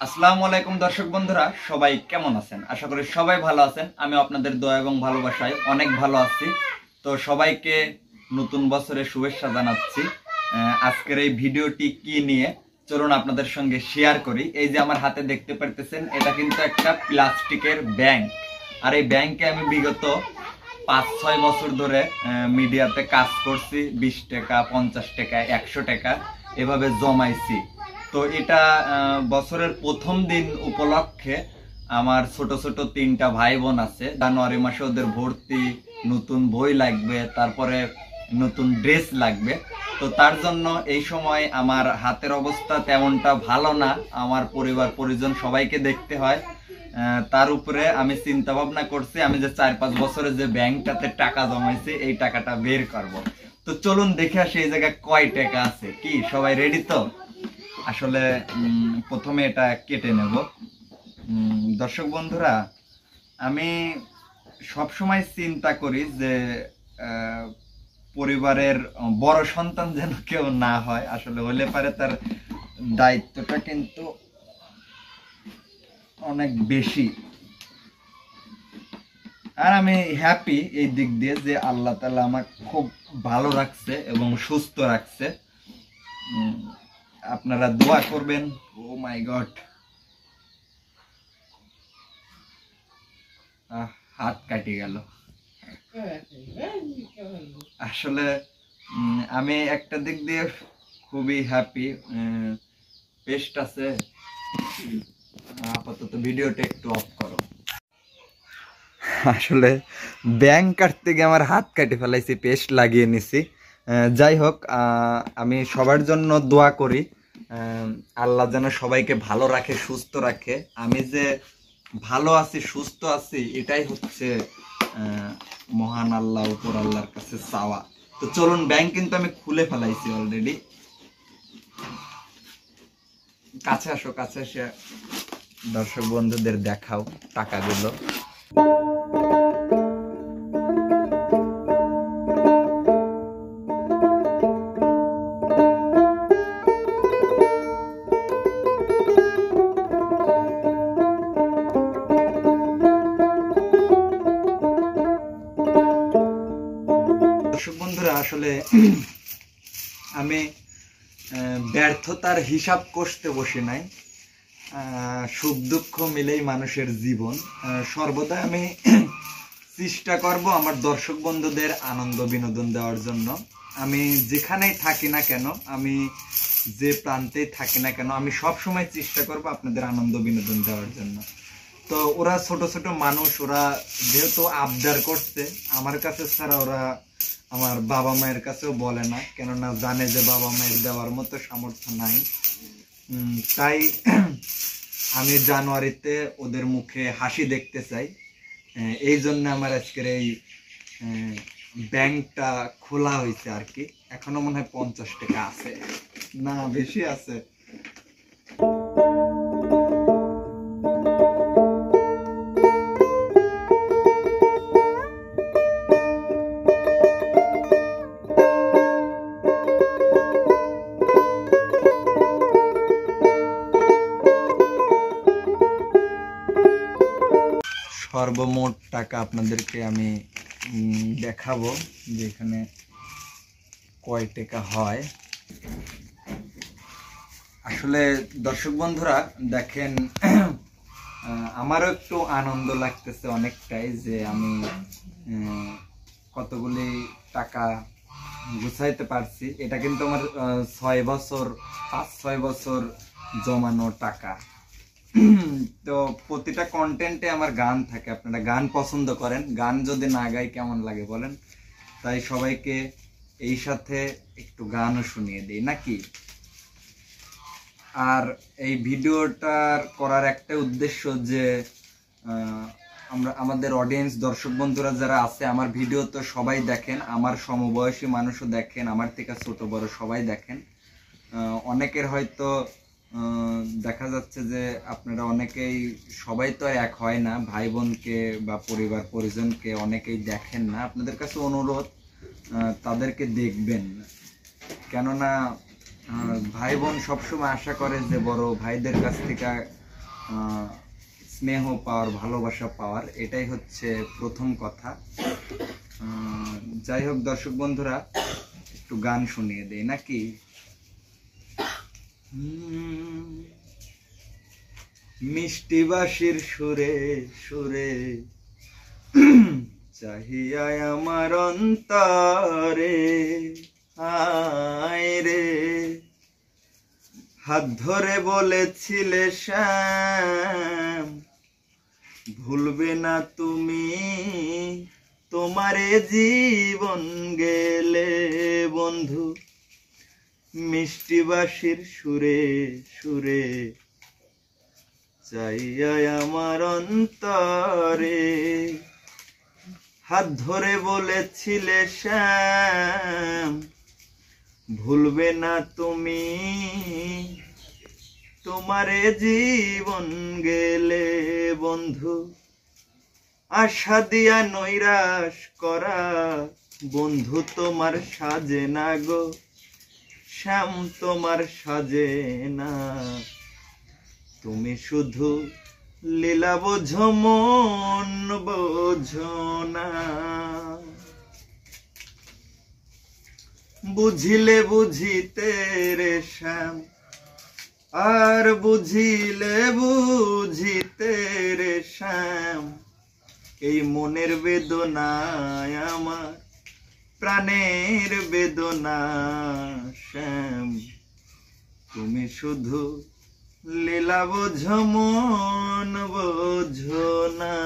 আসসালামু আলাইকুম দর্শক বন্ধুরা, সবাই কেমন আছেন? আশা করি সবাই ভালো আছেন। আমি আপনাদের দয়া এবং ভালোবাসায় অনেক ভালো আছি। তো সবাইকে নতুন বছরের শুভেচ্ছা জানাচ্ছি। আজকের এই ভিডিওটি কি নিয়ে চলুন আপনাদের সঙ্গে শেয়ার করি। এই যে আমার হাতে দেখতে পারতেছেন, এটা কিন্তু একটা প্লাস্টিকের ব্যাংক। আর এই ব্যাংকে আমি বিগত 5-6 বছর ধরে মিডিয়াতে কাজ করছি। 20 টাকা, 50 টাকা, 100 টাকা এভাবে জমাইছি। তো এটা বছরের প্রথম দিন উপলক্ষে আমার ছোট ছোট 3টা ভাই বোন আছে। জানুয়ারি মাসে ওদের ভর্তি, নতুন বই লাগবে, তারপরে নতুন ড্রেস লাগবে। তো তার জন্য এই সময় আমার হাতের অবস্থা তেমনটা ভালো না, আমার পরিবার পরিজন সবাইকে দেখতে হয়। তার উপরে আমি চিন্তা ভাবনা করছি আমি যে 4-5 বছরে যে ব্যাংকটাতে টাকা জমাইছি এই টাকাটা বের করব। তো চলুন দেখে আসি এই জায়গায় কয় টাকা আছে। কি সবাই রেডি তো? আসলে প্রথমে এটা কেটে নেব। দর্শক বন্ধুরা, আমি সব সময় চিন্তা করি যে পরিবারের বড় সন্তান যেন কেউ না হয়। আসলে হলে পারে তার দায়িত্বটা কিন্তু অনেক বেশি। আর আমি হ্যাপি এই দিক দিয়ে যে আল্লাহ তাআলা আমাকে খুব ভালো রাখছে এবং সুস্থ রাখছে। আপনারা দোয়া করবেন। ও মাই গড, হাত কাটি গেল। আসলে আমি একটা দিক দিয়ে খুবই হ্যাপি। পেস্ট আছে, আপাতত ভিডিওটা একটু অফ করো। আসলে ব্যাংক কাটতে গিয়ে আমার হাত কাটে ফেলাইছি, পেস্ট লাগিয়ে নিছি। যাই হোক, আমি সবার জন্য দোয়া করি আল্লাহ যেন সবাইকে ভালো রাখে, সুস্থ রাখে। আমি যে ভালো আছি, সুস্থ আছি, এটাই হচ্ছে মহান আল্লাহ, উপর আল্লাহর কাছে চাওয়া। তো চলুন, ব্যাংক কিন্তু আমি খুলে ফেলাইছি অলরেডি। কাছে আসো, কাছে এসে দর্শক বন্ধুদের দেখাও টাকাগুলো। দর্শক বন্ধুরা, আসলে আমি ব্যর্থতার হিসাব কষতে বসি নাই। সুখ দুঃখ মিলেই মানুষের জীবন। সর্বদা আমি চেষ্টা করব আমার দর্শক বন্ধুদের আনন্দ বিনোদন দেওয়ার জন্য। আমি যেখানেই থাকি না কেন, আমি যে প্রান্তেই থাকি না কেন, আমি সব সময় চেষ্টা করব আপনাদের আনন্দ বিনোদন দেওয়ার জন্য। তো ওরা ছোট ছোট মানুষ, ওরা যেহেতু আবদার করছে আমার কাছে ছাড়া ওরা আমার বাবা মায়ের কাছেও বলে না, কেননা জানে যে বাবা মায়ের দেওয়ার মতো সামর্থ্য নাই। তাই আমি জানুয়ারিতে ওদের মুখে হাসি দেখতে চাই। এই জন্য আমার আজকের এই ব্যাংকটা খোলা হয়েছে আর কি। এখনো মনে হয় 50 টাকা আছে, না বেশি আছে। সর্বমোট টাকা আপনাদেরকে আমি দেখাবো যে এখানে কয় টাকা হয়। আসলে দর্শক বন্ধুরা দেখেন, আমারও একটু আনন্দ লাগতেছে অনেকটাই যে আমি কতগুলি টাকা গুছাইতে পারছি। এটা কিন্তু আমার 5-6 বছর জমানো টাকা। তো প্রতিটা কন্টেন্টে আমার গান থাকে। আপনারা গান পছন্দ করেন, গান যদি না গাই কেমন লাগে বলেন? তাই সবাইকে এই সাথে একটু গানও শুনিয়ে দিই নাকি। আর এই ভিডিওটার করার একটা উদ্দেশ্য যে আমরা আমাদের অডিয়েন্স, দর্শক বন্ধুরা যারা আছে, আমার ভিডিও তো সবাই দেখেন, আমার সমবয়সী মানুষও দেখেন, আমার থেকে ছোট বড় সবাই দেখেন। অনেকের হয়তো দেখা যাচ্ছে যে আপনারা অনেকেই, সবাই তো এক হয় না, ভাই বোনকে বা পরিবার পরিজনকে অনেকেই দেখেন না। আপনাদের কাছে অনুরোধ তাদেরকে দেখবেন, কেননা ভাই বোন সবসময় আশা করে যে বড় ভাইদের কাছ থেকে স্নেহ পাওয়ার, ভালোবাসা পাওয়ার, এটাই হচ্ছে প্রথম কথা। যাই হোক দর্শক বন্ধুরা, একটু গান শুনিয়ে দেই নাকি? মিষ্টি বাঁশির সুরে সুরে চাহিয়া আমার অন্তরে, আয় রে হাত ধরে বলেছিলে শ্যাম, ভুলবে না তুমি তোমারে জীবন গেলে বন্ধু। মিষ্টি বাঁশির সুরে সুরে চাইয়া আমার অন্তরে, হাত ধরে বলেছিলে শ্যাম, ভুলবে না তুমি তোমারে জীবন গেলে বন্ধু। আশা দিয়া নৈরাশ করা বন্ধু তোমার সাজে না গো শ্যাম, তোমার সাজে না। তুমি শুধু লীলা বোঝো মন বোঝো না। বুঝিলে বুঝিতে রে শ্যাম, আর বুঝিলে বুঝিতে রে শ্যাম, এই মনের বেদনায় আমার প্রাণের বেদনা শ্যাম। তুমি শুধু লীলা বোঝো মন বোঝো না।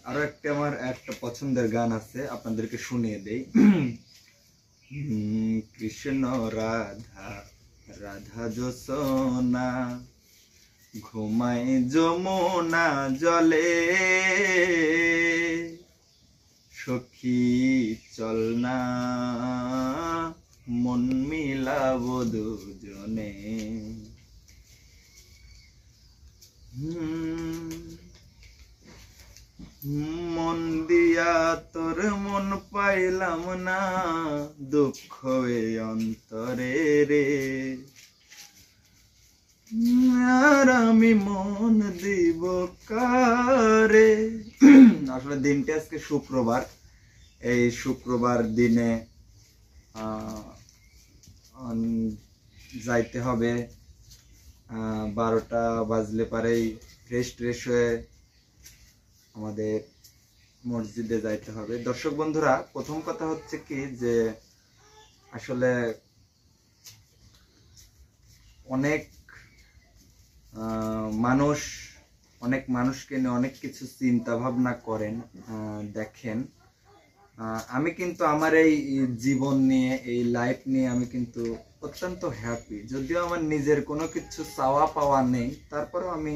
আরো আমার একটা পছন্দের গান আছে, আপনাদেরকে শুনিয়ে দেই। কৃষ্ণ রাধা রাধা যশোনা, ঘুমাই যমুনা জলে, সখী চল না মন মিলাবো দুজনে। মন দিয়া তোর মন পাইলাম না, দুঃখ এই অন্তরে রে, আর আমি মন দিব কারে। আসলে দিনটা আজকে শুক্রবার, এই শুক্রবার দিনে যাইতে হবে, 12টা বাজলে পারেই ফ্রেশ ট্রেশ হয়ে আমাদের মসজিদে যাইতে হবে। দর্শক বন্ধুরা, প্রথম কথা হচ্ছে কি যে আসলে অনেক মানুষকে নিয়ে অনেক কিছু চিন্তা ভাবনা করেন। দেখেন, আমি কিন্তু আমার এই জীবন নিয়ে, এই লাইফ নিয়ে আমি কিন্তু অত্যন্ত হ্যাপি। যদিও আমার নিজের কোনো কিছু চাওয়া পাওয়া নেই, তারপরেও আমি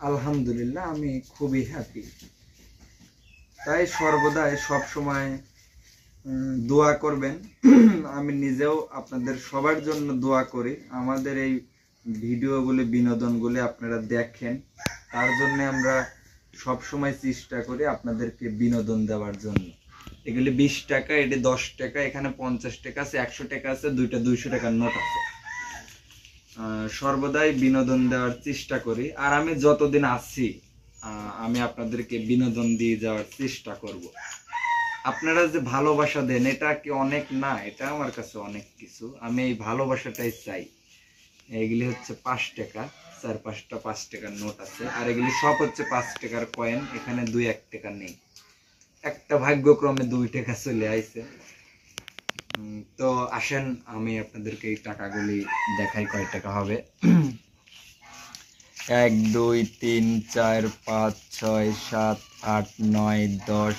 আলহামদুলিল্লাহ আমি খুবই হ্যাপি। তাই সর্বদাই সব সময় দোয়া করবেন। আমি নিজেও আপনাদের সবার জন্য দোয়া করি। আমাদের এই ভিডিওগুলি, বিনোদনগুলি আপনারা দেখেন, তার জন্য আমরা সব সময় চেষ্টা করি আপনাদেরকে বিনোদন দেওয়ার জন্য। এগুলি 20 টাকা, এটি 10 টাকা, এখানে 50 টাকা আছে, 100 টাকা আছে, দুইটা 200 টাকার নোট আছে। সর্বদাই বিনোদন দেওয়ার চেষ্টা করি। আর আমি যতদিন আছি আমি আপনাদেরকে বিনোদন দিয়ে যাওয়ার চেষ্টা করব। আপনারা যে ভালোবাসা দেন, এটা কি অনেক না? এটা আমার কাছে অনেক কিছু। আমি এই ভালোবাসাটাই চাই। এগুলি হচ্ছে 5 টাকা, 4-5টা 5 টাকার নোট আছে, আর এগুলি সব হচ্ছে 5 টাকার কয়েন। এখানে 2-1 টাকা নেই। একটা ভাগ্যক্রমে 2 টাকা চলে আইছে। তো আসেন আমি আপনাদেরকে এই টাকাগুলি দেখাই কয় টাকা হবে। 1 2 3 4 5 6 7 8 9 10।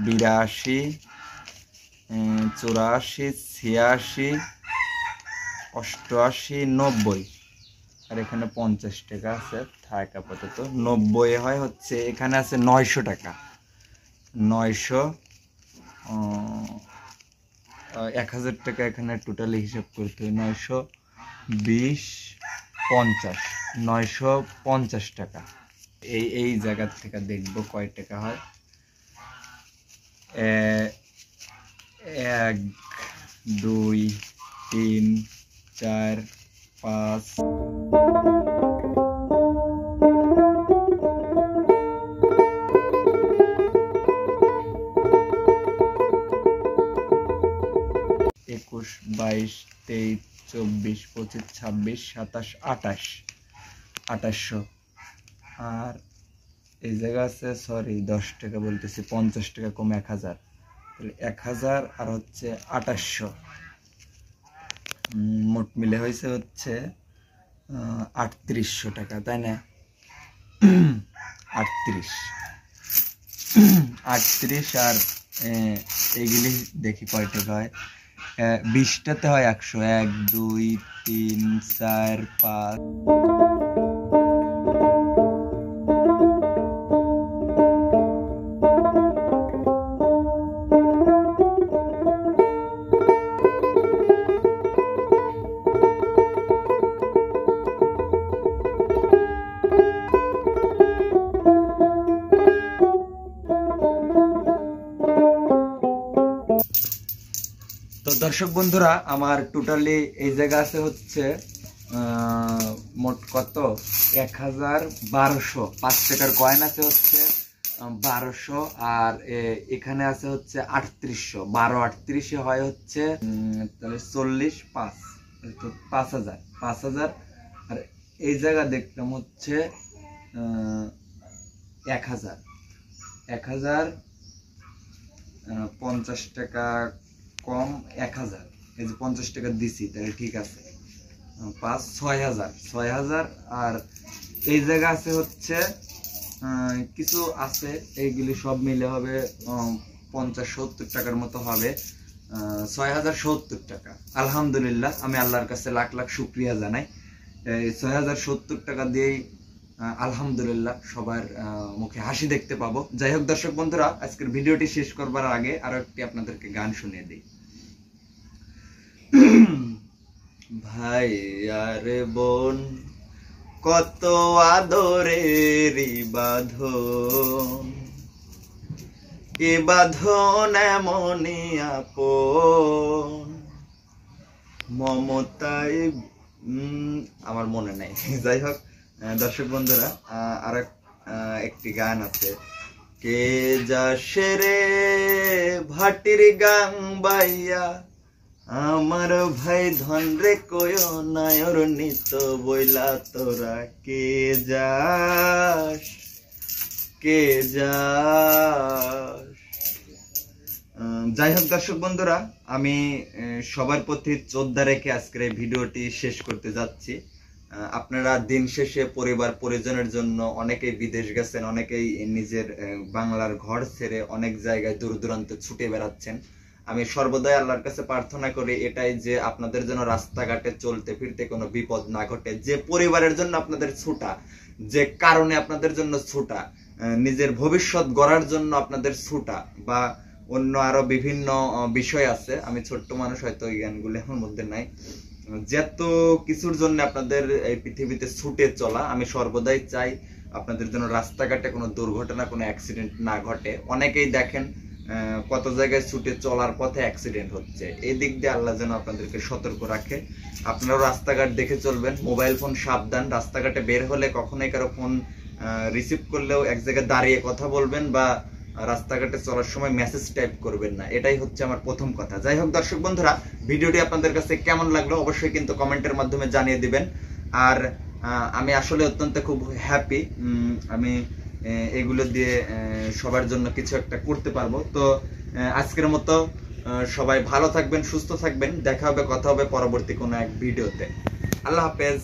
বিরাশি, 84, 86, 88, 90, আর এখানে 50 টাকা আছে, থাক আপাতত। 90 হয় হচ্ছে, এখানে আছে 900 টাকা, 900 1000 টাকা এখানে টোটালি হিসাব করতে হয়। 920 50 950 টাকা। এই জায়গা থেকে দেখবো কয় টাকা হয়। 1 2 3 4 5 21 22 23 24 25 26 27 28 2800। আর এই জায়গা আছে, সরি 10 টাকা বলতেছি, 50 টাকা কম 1000, তাহলে 1000 আর হচ্ছে 2800, মোট মিলে হয়েছে হচ্ছে 3800 টাকা, তাই না? 38 আর এইগুলি দেখি কয় টাকা হয়। 20টাতে হয় 100, 1 2 3 4 5। তো দর্শক বন্ধুরা, আমার টোটালি এই জায়গা আছে হচ্ছে মোট কত, 101200। 5 টাকার কয়েন আছে হচ্ছে 1200, আর এখানে আছে হচ্ছে 3800। 12 38 হয় হচ্ছে তাহলে 40 5, 5000। আর এই জায়গা দেখলাম হচ্ছে 1000 50 টাকা কম 1000, এই যে 50 টাকা দিছি, তাহলে ঠিক আছে। 5 6000। আর এই জায়গা আছে হচ্ছে কিছু আছে, এইগুলি সব মিলে হবে 50-70 টাকার মতো হবে। 6070 টাকা। আলহামদুলিল্লাহ, আমি আল্লাহর কাছে লাখ লাখ শুকরিয়া জানাই। 6070 টাকা দিয়েই আলহামদুলিল্লাহ সবার মুখে হাসি দেখতে পাবো। যাই হোক দর্শক বন্ধুরা, আজকের ভিডিওটি শেষ করবার আগে আরো একটি আপনাদেরকে গান শুনিয়ে দিই। ভাই আর বোন কত আদরের বাঁধন, এ বাঁধন এমনই আপন, মমতায় আমার মনে নাই। যাই হোক দর্শক বন্ধুরা, আর একটি গান আছে, কে যা সেরে ভাটির গাং বাইয়া, আমার ভাই ধন রে কয় নায়র নিত বইলা, তোরা কে যাস। যাই হোক দর্শক বন্ধুরা, আমি সবার প্রতি শ্রদ্ধা রেখে আজকের এই ভিডিওটি শেষ করতে যাচ্ছি। আপনারা দিন শেষে পরিবার পরিজনের জন্য অনেকেই বিদেশ গেছেন, অনেকেই নিজের বাংলার ঘর ছেড়ে অনেক জায়গায় দূর দূরান্তে ছুটে বেড়াচ্ছেন। আমি সর্বদাই আল্লাহর কাছে প্রার্থনা করি এটাই, যে আপনাদের জন্য রাস্তাঘাটে চলতে ফিরতে কোনো বিপদ না ঘটে। যে পরিবারের জন্য আপনাদের ছুটা, যে কারণে আপনাদের জন্য ছুটা, নিজের ভবিষ্যৎ গড়ার জন্য আপনাদের ছুটা, বা অন্য আরো বিভিন্ন বিষয় আছে, আমি ছোট্ট মানুষ, হয়তো এই জ্ঞানগুলো আমার মধ্যে নাই। যত কিছুর জন্য আপনাদের এই পৃথিবীতে ছুটে চলা, আমি সর্বদাই চাই আপনাদের জন্য রাস্তাঘাটে কোনো দুর্ঘটনা, কোনো অ্যাক্সিডেন্ট না ঘটে। অনেকেই দেখেন কত জায়গায় ছুটে চলার পথে অ্যাক্সিডেন্ট হচ্ছে। এই দিক দিয়ে আল্লাহ যেন আপনাদেরকে সতর্ক রাখে। আপনারাও রাস্তাঘাট দেখে চলবেন, মোবাইল ফোন সাবধান। রাস্তাঘাটে বের হলে কখনোই কারো ফোন রিসিভ করলেও এক জায়গায় দাঁড়িয়ে কথা বলবেন, বা রাস্তাঘাটে চলার সময় মেসেজ টাইপ করবেন না, এটাই হচ্ছে আমার প্রথম কথা। যাই হোক দর্শক বন্ধুরা, ভিডিওটি আপনাদের কাছে কেমন লাগলো অবশ্যই কিন্তু কমেন্টের মাধ্যমে জানিয়ে দিবেন। আর আমি আসলে অত্যন্ত খুব হ্যাপি, আমি এগুলো দিয়ে সবার জন্য কিছু একটা করতে পারবো। তো আজকের মতো সবাই ভালো থাকবেন, সুস্থ থাকবেন। দেখা হবে, কথা হবে পরবর্তী কোনো এক ভিডিওতে। আল্লাহ হাফেজ।